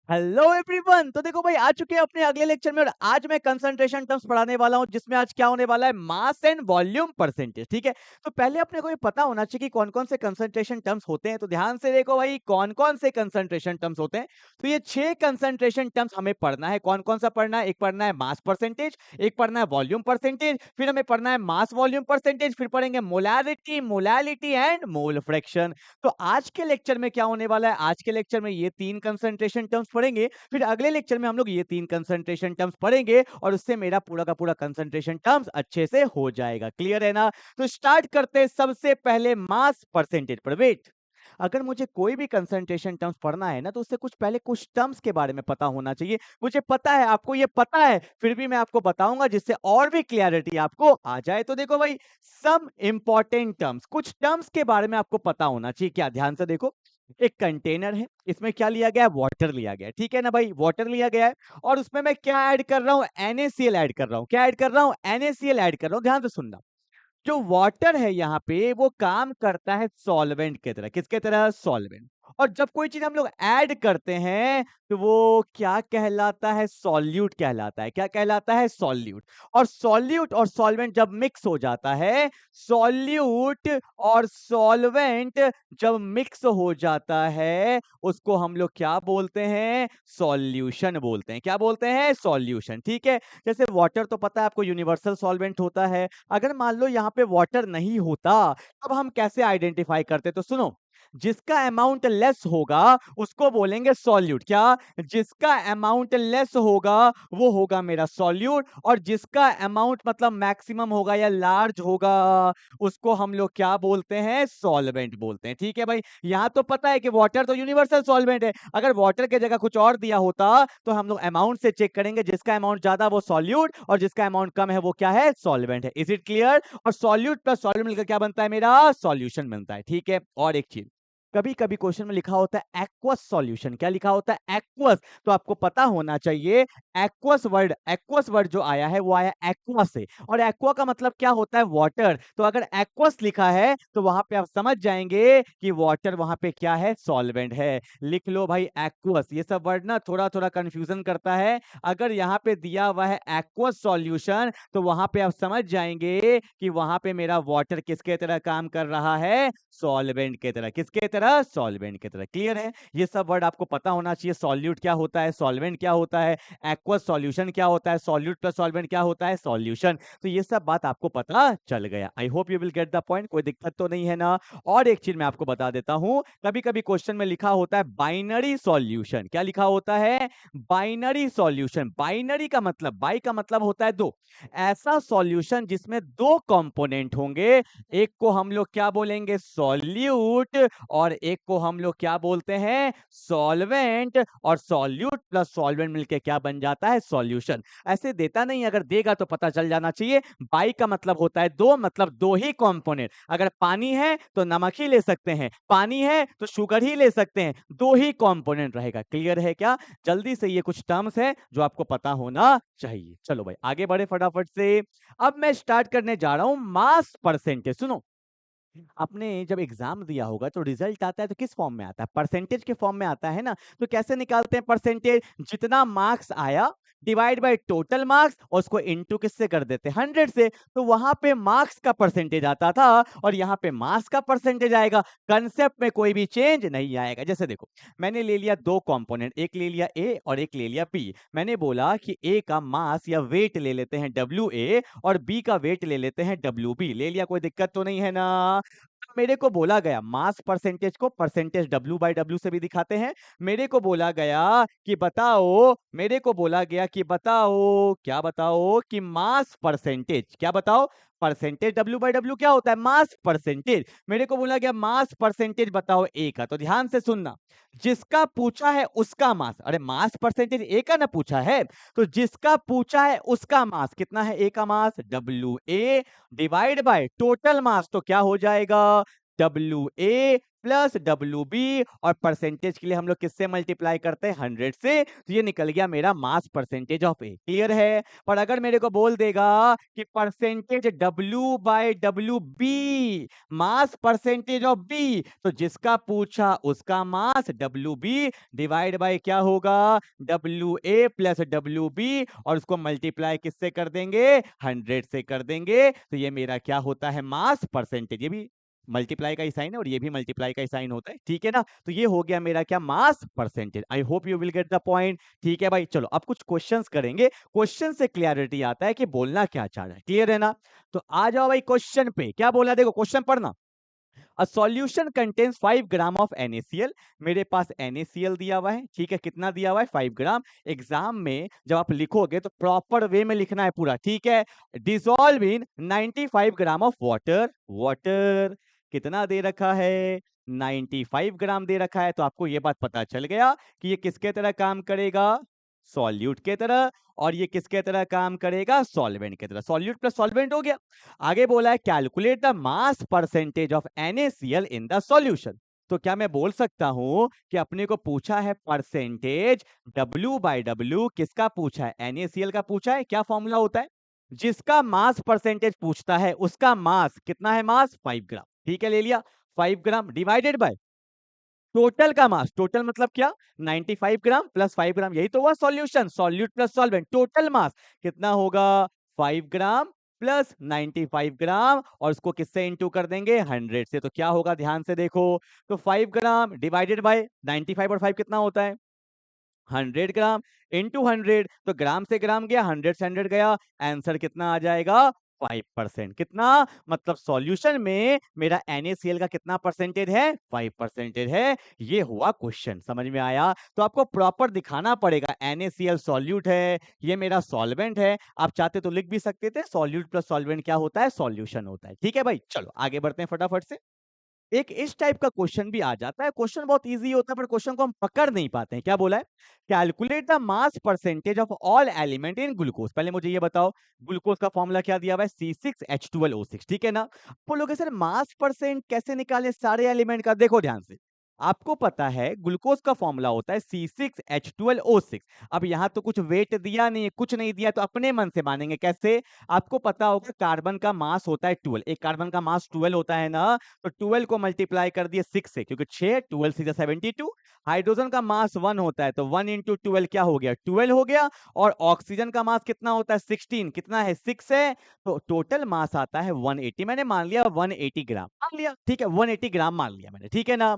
Hello everyone. तो देखो भाई, आ चुके हैं अपने अगले लेक्चर में और आज मैं कंसंट्रेशन टर्म्स पढ़ाने वाला हूं, जिसमें आज क्या होने वाला है, मास एंड वॉल्यूम परसेंटेज। ठीक है, तो पहले अपने को ये पता होना चाहिए कि कौन कौन से कंसंट्रेशन टर्म्स होते हैं। तो ध्यान से देखो भाई, कौन कौन से कंसंट्रेशन टर्म्स होते हैं। तो ये 6 कंसंट्रेशन टर्म्स हमें पढ़ना है। कौन कौन सा पढ़ना है? एक पढ़ना है मास परसेंटेज, एक पढ़ना है वॉल्यूम परसेंटेज, फिर हमें पढ़ना है मास वॉल्यूम परसेंटेज, फिर पढ़ेंगे molarity, molality and mole fraction. तो आज के लेक्चर में क्या होने वाला है, आज के लेक्चर में ये 3 कंसंट्रेशन टर्म्स पढ़ेंगे, फिर अगले लेक्चर में हम लोग ये 3 कंसंट्रेशन टर्म्स पढ़ेंगे और उससे मेरा पूरा का पूरा कंसंट्रेशन टर्म्स अच्छे से हो जाएगा। क्लियर है ना? तो स्टार्ट करते हैं सबसे पहले मास परसेंटेज पर। वेट, अगर मुझे कोई भी कंसंट्रेशन टर्म्स पढ़ना है ना, तो उससे कुछ पहले कुछ टर्म्स के बारे में पता होना चाहिए। मुझे पता है, आपको ये पता है, फिर भी मैं आपको बताऊंगा जिससे और भी क्लियरिटी आपको आ जाए। तो देखो भाई, सम इंपॉर्टेंट टर्म्स, कुछ टर्म्स के बारे में आपको पता होना चाहिए। क्या? ध्यान से देखो, एक कंटेनर है, इसमें क्या लिया गया है? वाटर लिया गया है। ठीक है ना भाई, वाटर लिया गया है और उसमें मैं क्या ऐड कर रहा हूं? NaCl ऐड कर रहा हूं। क्या ऐड कर रहा हूं? NaCl ऐड कर रहा हूं। ध्यान से सुनना, जो वाटर है यहाँ पे वो काम करता है सॉल्वेंट की तरह। किसके तरह? सॉल्वेंट। और जब कोई चीज हम लोग ऐड करते हैं तो वो क्या कहलाता है? सॉल्यूट कहलाता है। क्या कहलाता है? सॉल्यूट। और सॉल्यूट और सॉल्वेंट जब मिक्स हो जाता है, सॉल्यूट और सॉल्वेंट जब मिक्स हो जाता है, उसको हम लोग क्या बोलते हैं? सॉल्यूशन बोलते हैं। क्या बोलते हैं? सॉल्यूशन। ठीक है, जैसे वाटर तो पता है आपको, यूनिवर्सल सॉल्वेंट होता है। अगर मान लो यहाँ पे वाटर नहीं होता, तब हम कैसे आइडेंटिफाई करते? तो सुनो, जिसका अमाउंट लेस होगा उसको बोलेंगे सॉल्यूट। क्या? जिसका अमाउंट लेस होगा वो होगा मेरा सॉल्यूट, और जिसका अमाउंट मतलब मैक्सिमम होगा या लार्ज होगा, उसको हम लोग क्या बोलते हैं? सॉल्वेंट बोलते हैं। ठीक है भाई, यहां तो पता है कि वाटर तो यूनिवर्सल सॉल्वेंट है। अगर वाटर के जगह कुछ और दिया होता तो हम लोग अमाउंट से चेक करेंगे, जिसका अमाउंट ज्यादा वो सॉल्यूट और जिसका अमाउंट कम है वो क्या है? सॉल्वेंट है। Is it clear? और सॉल्यूट प्लस सॉल्वेंट मिलकर क्या बनता है? मेरा सॉल्यूशन बनता है। ठीक है, और एक चीज, कभी कभी क्वेश्चन में लिखा होता है एक्वस सॉल्यूशन। क्या लिखा होता है? एक्वस। तो आपको पता होना चाहिए, एक्वस वर्ड जो आया है वो आया एक्वा से, और एक्वा का मतलब क्या होता है? वाटर। तो अगर एक्वस लिखा है तो वहां पे आप समझ जाएंगे कि वाटर वहां पे क्या है? सॉल्वेंट है। लिख लो भाई एक्वस। ये सब वर्ड ना थोड़ा थोड़ा कंफ्यूजन करता है। अगर यहाँ पे दिया हुआ है एक्वस सॉल्यूशन, तो वहां पे आप समझ जाएंगे कि वहां पे मेरा वाटर किसके तरह काम कर रहा है? सॉल्वेंट की तरह। किसके तरह? सॉल्वेंट की तरह। क्लियर है? ये सब वर्ड आपको पता होना चाहिए। सॉल्यूट क्या होता है? सॉल्वेंट क्या होता है? एक्वस सॉल्यूशन क्या होता है? सॉल्यूट प्लस सॉल्वेंट क्या होता है? सॉल्यूशन। तो ये सब बात आपको पता चल गया। I hope you will get the point. कोई दिक्कत तो नहीं है ना? और एक चीज मैं आपको बता देता हूं, कभी कभी क्वेश्चन में लिखा होता है बाइनरी सॉल्यूशन। क्या लिखा होता है? Binary solution. बाइनरी का मतलब, बाई का मतलब होता है दो। ऐसा सॉल्यूशन जिसमें दो कंपोनेंट होंगे, एक को हम लोग क्या बोलेंगे? सॉल्यूट, और एक को हम लोग क्या बोलते हैं? सॉल्वेंट। और सॉल्यूट प्लस सॉल्वेंट मिलके क्या बन जाता है? सॉल्यूशन। ऐसे देता नहीं, अगर देगा तो पता चल जाना चाहिए। बाई का मतलब होता है दो, मतलब दो ही कंपोनेंट। अगर पानी है तो नमक ही ले सकते हैं, पानी है तो शुगर ही ले सकते हैं, दो ही कंपोनेंट रहेगा। क्लियर है क्या? जल्दी से, ये कुछ टर्म्स है जो आपको पता होना चाहिए। चलो भाई आगे बढ़े फटाफट से। अब मैं स्टार्ट करने जा रहा हूं मास परसेंटेज। सुनो, आपने जब एग्जाम दिया होगा तो रिजल्ट आता है तो किस फॉर्म में आता है? परसेंटेज के फॉर्म में आता है ना। तो कैसे निकालते हैं परसेंटेज? जितना मार्क्स आया डिवाइड बाय टोटल मार्क्स, और उसको इनटू किससे कर देते हैं? 100 से। तो वहां पे मार्क्स का परसेंटेज आता था और यहाँ पे मास का परसेंटेज आएगा। कंसेप्ट में कोई भी चेंज नहीं आएगा। जैसे देखो, मैंने ले लिया दो कंपोनेंट, एक ले लिया ए और एक ले लिया बी। मैंने बोला कि ए का मास या वेट ले लेते हैं WA, और बी का वेट ले लेते हैं WB। ले लिया, कोई दिक्कत तो नहीं है ना? मेरे को बोला गया मास परसेंटेज को परसेंटेज W/W से भी दिखाते हैं। मेरे को बोला गया कि बताओ, मेरे को बोला गया कि बताओ, क्या बताओ? कि मास परसेंटेज। क्या बताओ? परसेंटेज W/W क्या होता है? Mass percentage. मेरे को बोला गया मास परसेंटेज बताओ ए का। तो ध्यान से सुनना, जिसका पूछा है उसका मास, अरे मास परसेंटेज ए का ना पूछा है, तो जिसका पूछा है उसका मास कितना है? ए का मास WA divide by total mass, तो क्या हो जाएगा? WA प्लस WB और परसेंटेज के लिए हम लोग किससे मल्टीप्लाई करते हैं 100 से, तो ये निकल गया मेरा mass percentage of A. Clear है? पर अगर मेरे को बोल देगा कि percentage W/WB mass percentage of B, तो जिसका पूछा उसका मास WB डिवाइड बाय क्या होगा WA प्लस WB और उसको मल्टीप्लाई किससे कर देंगे 100 से कर देंगे, तो ये मेरा क्या होता है मास परसेंटेज। ये भी मल्टीप्लाई का ही साइन है और ये भी मल्टीप्लाई का ही साइन होता है, ठीक है ना। तो ये हो गया मेरा क्या mass percentage. I hope you will get the point. ठीक है भाई, चलो अब कुछ क्वेश्चंस करेंगे, क्वेश्चन से क्लियरिटी आता है कि बोलना क्या चाह रहा है। क्लियर है ना? तो आ जाओ भाई क्वेश्चन पे। क्या बोला देखो, क्वेश्चन पढ़ना। A solution contains 5 gram of NaCl। मेरे पास NaCl दिया हुआ है, ठीक है, कितना दिया हुआ है 5 ग्राम। एग्जाम में जब आप लिखोगे तो प्रॉपर वे में लिखना है पूरा, ठीक है। Dissolve in 95 gram of water. Water कितना दे रखा है 95 ग्राम दे रखा है, तो आपको ये बात पता चल गया कि ये किसके तरह काम करेगा सॉल्यूट के तरह, और ये किसके तरह काम करेगा सॉल्वेंट की तरह। सॉल्यूट प्लस सॉल्वेंट हो गया। आगे बोला है calculate the mass percentage of NaCl in the solution. तो क्या मैं बोल सकता हूं कि अपने को पूछा है परसेंटेज W/W, किसका पूछा है NaCl का पूछा है। क्या फॉर्मूला होता है, जिसका मास परसेंटेज पूछता है उसका मास कितना है, मास 5 ग्राम, ठीक है, ले लिया 5 ग्राम डिवाइडेड बाय टोटल का मास। टोटल मतलब क्या 95 ग्राम प्लस 5 ग्राम, यही तो हुआ solution, solute plus solvent. Total mass कितना होगा 5 ग्राम प्लस 95 ग्राम और उसको किससे इंटू कर देंगे 100 से। तो क्या होगा ध्यान से देखो, तो 5 ग्राम डिवाइडेड बाय 95 और 5 कितना होता है 100 ग्राम इंटू 100, तो ग्राम से ग्राम गया 100 से 100 गया, आंसर कितना आ जाएगा 5%। कितना मतलब सॉल्यूशन में मेरा NaCl का कितना परसेंटेज है 5% है। ये हुआ क्वेश्चन, समझ में आया? तो आपको प्रॉपर दिखाना पड़ेगा NaCl सॉल्यूट है, ये मेरा सॉल्वेंट है। आप चाहते तो लिख भी सकते थे सॉल्यूट प्लस सॉल्वेंट क्या होता है सॉल्यूशन होता है। ठीक है भाई, चलो आगे बढ़ते हैं फटाफट से। एक इस टाइप का क्वेश्चन भी आ जाता है। क्वेश्चन बहुत इजी होता है पर क्वेश्चन को हम पकड़ नहीं पाते हैं। क्या बोला है, calculate the mass percentage of all element in glucose. पहले मुझे ये बताओ ग्लूकोज का फॉर्मूला क्या दिया हुआ है C6H12O6, ठीक है ना। बोलोगे सर मास परसेंट कैसे निकाले सारे एलिमेंट का। देखो ध्यान से, आपको पता है ग्लूकोज का फॉर्मूला होता है C6H12O6। अब यहाँ तो कुछ वेट दिया नहीं है, कुछ नहीं दिया, तो अपने मन से मानेंगे कैसे। आपको पता होगा कार्बन का मास होता है 12, एक कार्बन का मास 12 होता है ना, तो 12 को मल्टीप्लाई कर दिए 6 से, क्योंकि 6 12 से 72। हाइड्रोजन का मास 1 होता है, तो 1 इंटू 12 क्या हो गया 12 हो गया। और ऑक्सीजन का मास कितना होता है 16, कितना है 6 है, तो टोटल मास आता है 180। मैंने मान लिया 180 ग्राम मान लिया, ठीक है 180 ग्राम मान लिया मैंने, ठीक है ना।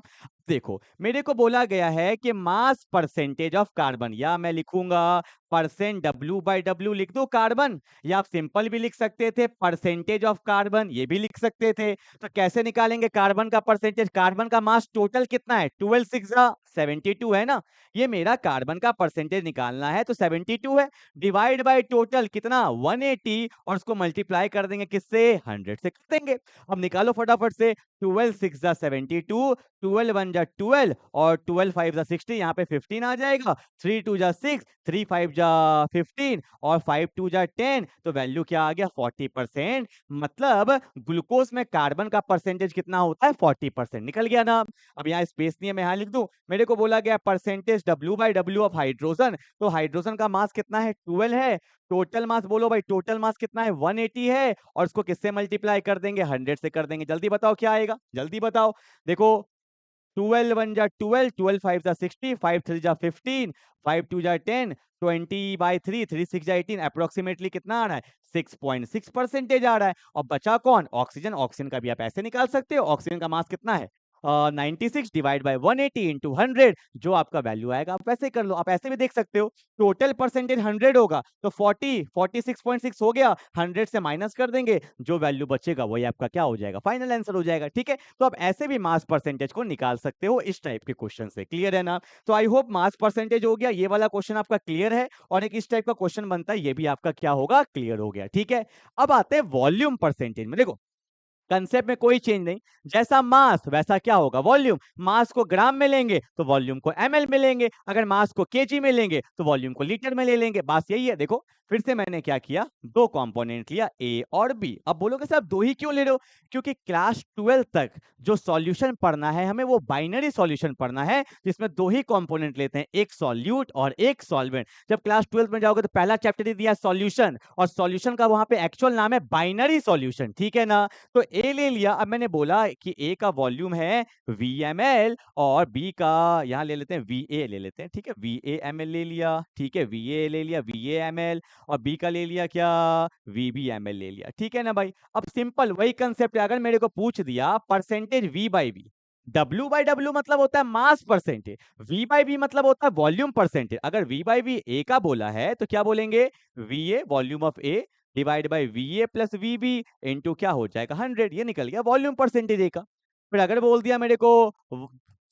देखो मेरे को बोला गया है कि मास परसेंटेज ऑफ कार्बन, या मैं लिखूंगा परसेंट W/W लिख दो कार्बन, या आप सिंपल भी लिख सकते थे परसेंटेज ऑफ कार्बन, ये भी लिख सकते थे। तो कैसे निकालेंगे कार्बन का परसेंटेज, कार्बन का मास टोटल कितना है 12 6 72 है ना। ये मेरा कार्बन का परसेंटेज निकालना है, तो 72 है डिवाइड बाय टोटल कितना 180 और उसको मल्टीप्लाई कर देंगे किससे 100 से कर देंगे। अब निकालो फटाफट से 12 6 72, 12 1 12 और 12 5 60, यहाँ पे 15 आ जाएगा, 3 2 6, 3 5 15 और 5 2 10, तो वैल्यू क्या आ गया 40%। मतलब ग्लूकोज में कार्बन का परसेंटेज कितना होता है 40%। निकल गया ना। अब यहाँ स्पेस नहीं है, मैं यहाँ लिख दूं। मेरे को बोला गया परसेंटेज W/W ऑफ हाइड्रोजन, तो हाइड्रोजन का मास कितना है 12 है। टोटल मास बोलो भाई, टोटल मास कितना है 180 है, और इसको किससे मल्टीप्लाई कर देंगे 100 से कर देंगे। जल्दी बताओ क्या आएगा, जल्दी बताओ। देखो 12 1 12, 12 5 60, 5 3 15, 5 2 10, 20/3, 3 6 18, अप्रोक्सीमेटली कितना आ रहा है 6.6% आ रहा है। और बचा कौन ऑक्सीजन। ऑक्सीजन का भी आप ऐसे निकाल सकते हो, ऑक्सीजन का मास कितना है 96 डिवाइड बाय 180 इंटू 100, जो आपका वैल्यू आएगा आप वैसे कर लो। आप ऐसे भी देख सकते हो, टोटल परसेंटेज 100 होगा तो 46.6 हो गया, 100 से माइनस कर देंगे, जो वैल्यू बचेगा वही आपका क्या हो जाएगा फाइनल आंसर हो जाएगा। ठीक है, तो आप ऐसे भी मास परसेंटेज को निकाल सकते हो इस टाइप के क्वेश्चन से। क्लियर है ना। तो आई होप मास परसेंटेज हो गया, ये वाला क्वेश्चन आपका क्लियर है, और एक इस टाइप का क्वेश्चन बनता है, ये भी आपका क्या होगा क्लियर हो गया। ठीक है, अब आते हैं वॉल्यूम परसेंटेज में। देखो कंसेप्ट में कोई चेंज नहीं। जैसा मास वैसा क्या होगा वॉल्यूम। मास को ग्राम में लेंगे तो वॉल्यूम को ml में लेंगे, अगर मास को केजी में लेंगे तो वॉल्यूम को लीटर में ले लेंगे। बात यही है। देखो फिर से मैंने क्या किया, दो कंपोनेंट लिया ए और बी। अब बोलोगे साहब दो ही क्यों ले रहे हो, क्योंकि क्लास 12 तक जो सॉल्यूशन पढ़ना है हमें वो बाइनरी सॉल्यूशन पढ़ना है, जिसमें दो ही कंपोनेंट लेते हैं, एक सॉल्यूट और एक सॉल्वेंट। जब क्लास 12 में जाओगे तो पहला चैप्टर ही दिया सॉल्यूशन, और सॉल्यूशन का वहां पे एक्चुअल नाम है बाइनरी सॉल्यूशन, ठीक है ना। तो ए ले लिया। अब मैंने बोला कि ए का वॉल्यूम है VmL और बी का यहाँ ले लेते हैं VA ले लेते हैं, ठीक है, VAmL ले लिया, ठीक है, VA ले लिया VAmL, और बी का ले लिया क्या, VBmL ले लिया, ठीक है ना भाई। अब सिंपल वही कंसेप्ट है। अगर मेरे को पूछ दिया percentage V by V, W by W मतलब होता है mass percentage, V by V मतलब होता है वॉल्यूम परसेंटेज। अगर V बाई वी ए का बोला है तो क्या बोलेंगे, VA volume of A divide by VA plus VB into क्या हो जाएगा 100, ये निकल गया वॉल्यूम परसेंटेज ए का। फिर अगर बोल दिया मेरे को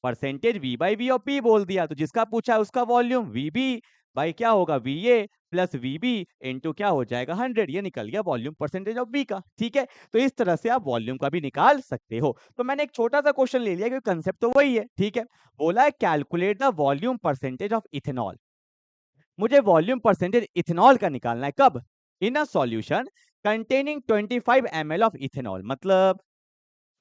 परसेंटेज V बाई वी और P बोल दिया, तो जिसका पूछा है उसका वॉल्यूम VB बाई क्या होगा VA प्लस VB इंटू क्या हो जाएगा 100, ये निकल गया वॉल्यूम परसेंटेज ऑफ B का, ठीक है। तो इस तरह से आप वॉल्यूम का भी निकाल सकते हो। तो मैंने एक छोटा सा क्वेश्चन ले लिया क्योंकि कंसेप्ट तो वही है, ठीक है। बोला है calculate the volume percentage of ethanol. मुझे वॉल्यूम परसेंटेज इथेनॉल का निकालना है, कब, in a solution containing 25 ml of ethanol. मतलब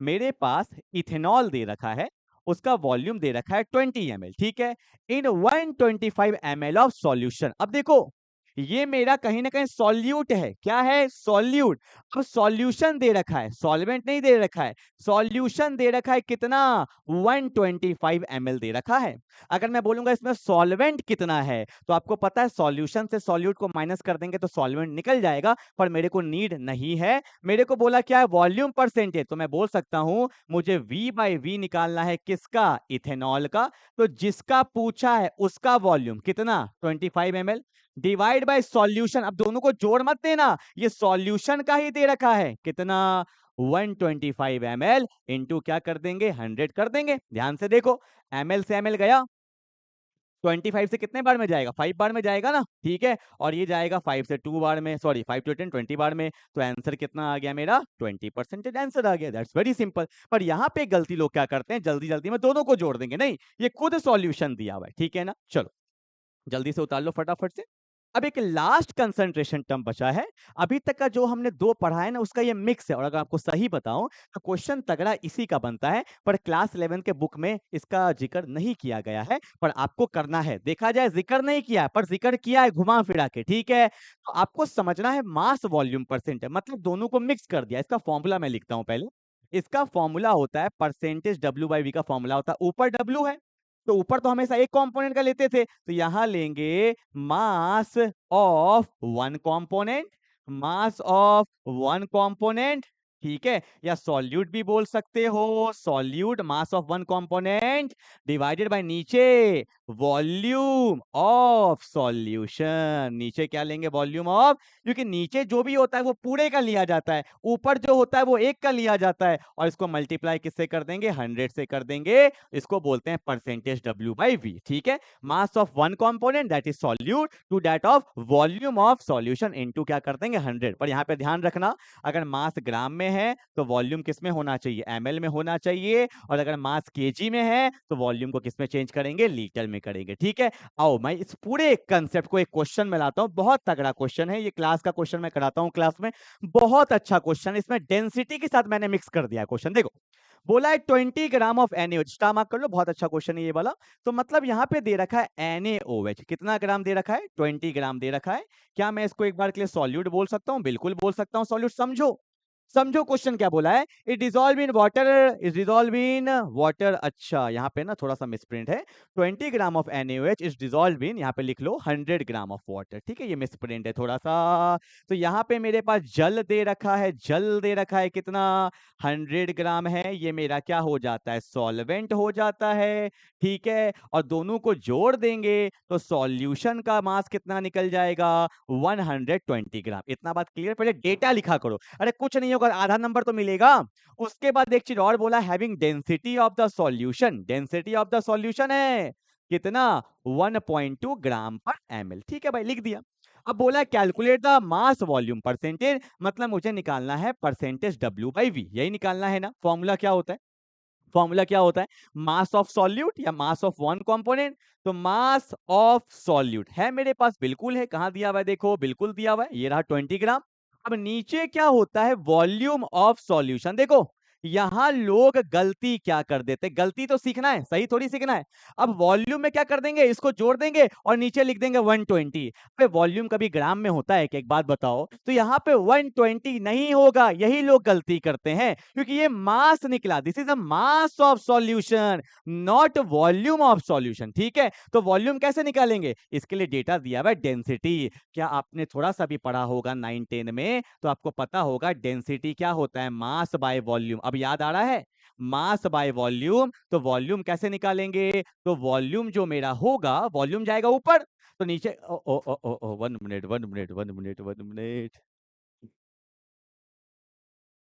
मेरे पास इथेनॉल दे रखा है, उसका वॉल्यूम दे रखा है 20 ml, ठीक है, इन 125 ml ऑफ सॉल्यूशन। अब देखो ये मेरा कहीं ना कहीं सॉल्यूट है, क्या है, सॉल्यूट। अब सॉल्यूशन दे रखा है, सॉल्वेंट नहीं दे रखा है, सॉल्यूशन दे रखा है कितना, 125 ml दे रखा है। अगर मैं बोलूंगा इसमें सॉल्वेंट कितना है, तो आपको पता है सॉल्यूशन से सॉल्यूट को माइनस कर देंगे तो सॉल्वेंट निकल जाएगा, पर मेरे को नीड नहीं है। मेरे को बोला क्या है, वॉल्यूम परसेंटेज, तो मैं बोल सकता हूं मुझे V बाई वी निकालना है, किसका, इथेनॉल का। तो जिसका पूछा है उसका वॉल्यूम कितना 25 ml डिवाइड बाय सॉल्यूशन। अब दोनों को जोड़ मत देना, ये सॉल्यूशन का ही दे रखा है कितना, 125 ml इंटू क्या कर देंगे 100 कर देंगे। ध्यान से देखो ml से ml गया, 25 से कितने बार में जाएगा, 5 बार में जाएगा ना, ठीक है, और ये जाएगा 5 से 2 बार में, सॉरी 5 to 10 20 बार में। तो आंसर कितना आ गया मेरा, 20% आंसर आ गया। That's very simple. पर यहाँ पे गलती लोग क्या करते हैं, जल्दी जल्दी में दोनों को जोड़ देंगे, नहीं, ये खुद सॉल्यूशन दिया हुआ है, ठीक है ना। चलो जल्दी से उतार लो फटाफट से। अब एक लास्ट कंसंट्रेशन टर्म बचा है। अभी तक का जो हमने दो पढ़ा है ना उसका ये मिक्स है, और अगर आपको सही बताऊं तो क्वेश्चन तगड़ा इसी का बनता है, पर क्लास 11 के बुक में इसका जिक्र नहीं किया गया है, पर आपको करना है। देखा जाए जिक्र नहीं किया है पर जिक्र किया है घुमा फिरा के, ठीक है। तो आपको समझना है मास वॉल्यूम परसेंटेज, मतलब दोनों को मिक्स कर दिया। इसका फॉर्मूला मैं लिखता हूं पहले। इसका फॉर्मूला होता है परसेंटेज W बाई वी का फॉर्मूला होता है, ऊपर W है तो ऊपर तो हमेशा एक कंपोनेंट का लेते थे, तो यहां लेंगे मास of one component, mass of one component, ठीक है, या सॉल्यूट भी बोल सकते हो, solute mass of one component divided by नीचे वॉल्यूम ऑफ सॉल्यूशन। नीचे क्या लेंगे, वॉल्यूम ऑफ, क्योंकि नीचे जो भी होता है वो पूरे का लिया जाता है, ऊपर जो होता है वो एक का लिया जाता है, और इसको मल्टीप्लाई किससे कर देंगे, 100 से कर देंगे। इसको बोलते हैं परसेंटेज W बाई वी, ठीक है। Mass of one component that is solute to that of volume of solution into क्या कर देंगे 100। पर यहाँ पे ध्यान रखना, अगर मास ग्राम में है तो वॉल्यूम किस में होना चाहिए, ml में होना चाहिए, और अगर मास केजी में है तो वॉल्यूम को किस में चेंज करेंगे, लीटर में करेंगे, ठीक है। आओ मैं इस पूरे कंसेप्ट को एक क्वेश्चन में लाता हूं, बहुत तगड़ा क्वेश्चन है ये, क्लास का क्वेश्चन मैं कराता हूं क्लास में, बहुत अच्छा क्वेश्चन। इसमें डेंसिटी के साथ मैंने मिक्स कर दिया क्वेश्चन। देखो बोला है 20 gram of NaOH, star mark कर लो, बहुत अच्छा क्वेश्चन है ये वाला। तो मतलब यहाँ पे दे रखा है NaOH, कितना ग्राम दे रखा है, 20 ग्राम दे रखा है। क्या मैं इसको एक बार के लिए सॉल्यूट बोल सकता हूँ, बिल्कुल बोल सकता हूँ सॉल्यूट। समझो समझो क्वेश्चन क्या बोला है, it dissolve in water, is dissolve in water. अच्छा यहाँ पे ना थोड़ा सा मिसप्रिंट है, 20 gram of NaOH is dissolve in, यहाँ पे लिख लो 100 ग्राम ऑफ वाटर, ठीक है, ये मिसप्रिंट है थोड़ा सा। तो यहाँ पे मेरे पास जल दे रखा है, जल दे रखा है कितना, 100 ग्राम है, ये मेरा क्या हो जाता है, सॉल्वेंट हो जाता है, ठीक है। और दोनों को जोड़ देंगे तो सॉल्यूशन का मास कितना निकल जाएगा, 120 ग्राम। इतना बात क्लियर, पहले डेटा लिखा करो, अरे कुछ नहीं होगा, आधा नंबर तो मिलेगा। उसके बाद एक चीज और बोला, having density of the solution, density of the solution है कितना, 1.2 ग्राम पर ml, ठीक है भाई लिख दिया। अब बोला है calculate the mass volume percentage, मतलब मुझे निकालना है परसेंटेज W/V, यही निकालना है ना। फॉर्मूला क्या होता है? फॉर्मूला क्या होता है? मास ऑफ सॉल्यूट या मास ऑफ वन कंपोनेंट। तो मास ऑफ सॉल्यूट है मेरे पास, बिल्कुल है। कहां दिया हुआ है? देखो बिल्कुल दिया हुआ है, ये रहा 20 ग्राम। अब नीचे क्या होता है? Volume of solution. देखो यहां लोग गलती क्या कर देते, गलती तो सीखना है, सही थोड़ी सीखना है। अब वॉल्यूम में क्या कर देंगे? इसको जोड़ देंगे और नीचे लिख देंगे 120। पे वॉल्यूम कभी ग्राम में होता है कि? एक बात बताओ, तो यहाँ पे 120 नहीं होगा, यही लोग गलती करते हैं, क्योंकि ये मास निकला। This is a mass of solution, not volume of solution, ठीक है। तो वॉल्यूम कैसे निकालेंगे? इसके लिए डेटा दिया हुआ है डेंसिटी। क्या आपने थोड़ा सा भी पढ़ा होगा 9-10 में, तो आपको पता होगा डेंसिटी क्या होता है? Mass by volume. अब याद आ रहा है? Mass by volume. तो वॉल्यूम कैसे निकालेंगे? तो वॉल्यूम जो मेरा होगा, वॉल्यूम जाएगा ऊपर, तो नीचे ओ ओ ओ ओ ओ 1 minute 1 minute 1 minute 1 minute.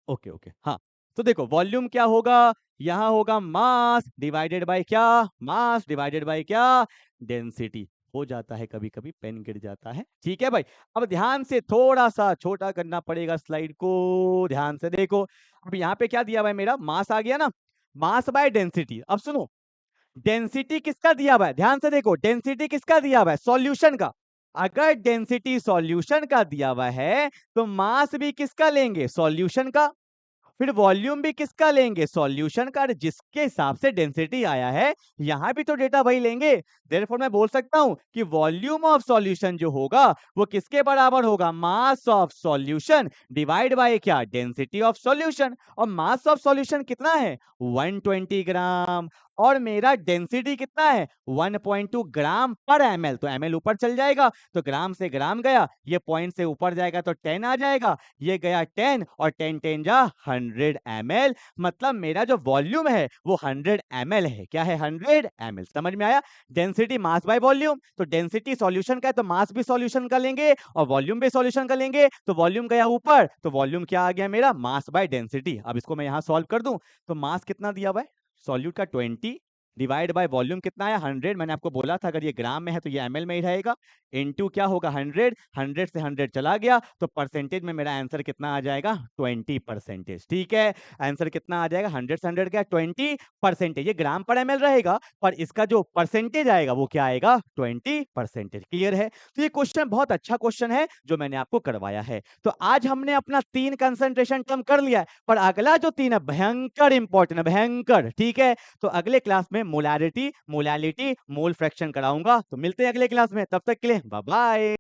Okay okay, हाँ। तो देखो वॉल्यूम क्या होगा? यहां होगा मास डिवाइडेड बाय क्या? मास डिवाइडेड बाय क्या? डेंसिटी। हो जाता है कभी कभी, पेन गिर जाता है, ठीक है भाई। अब ध्यान से थोड़ा सा छोटा करना पड़ेगा स्लाइड को, ध्यान से देखो। अब यहाँ पे क्या दिया हुआ है मेरा? मास आ गया ना, मास बाय डेंसिटी। अब सुनो, डेंसिटी किसका दिया हुआ है? ध्यान से देखो, डेंसिटी किसका दिया हुआ है? सॉल्यूशन का। अगर डेंसिटी सॉल्यूशन का दिया हुआ है, तो मास भी किसका लेंगे? सॉल्यूशन का। फिर वॉल्यूम भी किसका लेंगे? सॉल्यूशन का। जिसके हिसाब से डेंसिटी आया है, यहां भी तो डेटा वही लेंगे। देयरफॉर मैं बोल सकता हूं कि वॉल्यूम ऑफ सॉल्यूशन जो होगा, वो किसके बराबर होगा? Mass of solution divide by क्या? Density of solution. और मास ऑफ सॉल्यूशन कितना है? 120 ग्राम। और मेरा डेंसिटी कितना है? 1.2 ग्राम पर ml। तो ml ऊपर चल जाएगा, तो ग्राम से ग्राम गया, ये पॉइंट से ऊपर जाएगा तो 10 आ जाएगा, ये गया 10 और 10 10 जा 100 ml। मतलब मेरा जो वॉल्यूम है वो 100 ml है। क्या है? 100 ml। समझ में आया? Density mass by volume. तो डेंसिटी सॉल्यूशन का है, तो मास भी सॉल्यूशन का लेंगे और वॉल्यूम भी सॉल्यूशन का लेंगे। तो वॉल्यूम गया ऊपर, तो वॉल्यूम क्या आ गया मेरा? Mass by density. अब इसको मैं यहां सॉल्व कर दूं, तो मास कितना दिया हुआ है? सॉल्यूट का 20 डिवाइड बाय वॉल्यूम कितना है? 100। मैंने आपको बोला था अगर ये ग्राम में है तो ये ml में ही रहेगा। इनटू क्या होगा? 100। 100 से 100 चला गया, तो परसेंटेज में मेरा आंसर कितना आ जाएगा? 20%। ठीक है, आंसर कितना आ जाएगा? 100 से 100 क्या? 20%। ये ग्राम पर ml रहेगा, पर इसका जो परसेंटेज आएगा वो क्या आएगा? 20%। क्लियर है? तो ये क्वेश्चन बहुत अच्छा क्वेश्चन है जो मैंने आपको करवाया है। तो आज हमने अपना 3 कंसंट्रेशन टर्म कर लिया है, पर अगला जो 3 है भयंकर इंपॉर्टेंट है, भयंकर। ठीक है, तो अगले क्लास में मोलारिटी, मोलालिटी, मोल फ्रैक्शन कराऊंगा। तो मिलते हैं अगले क्लास में, तब तक के लिए बाय बाय।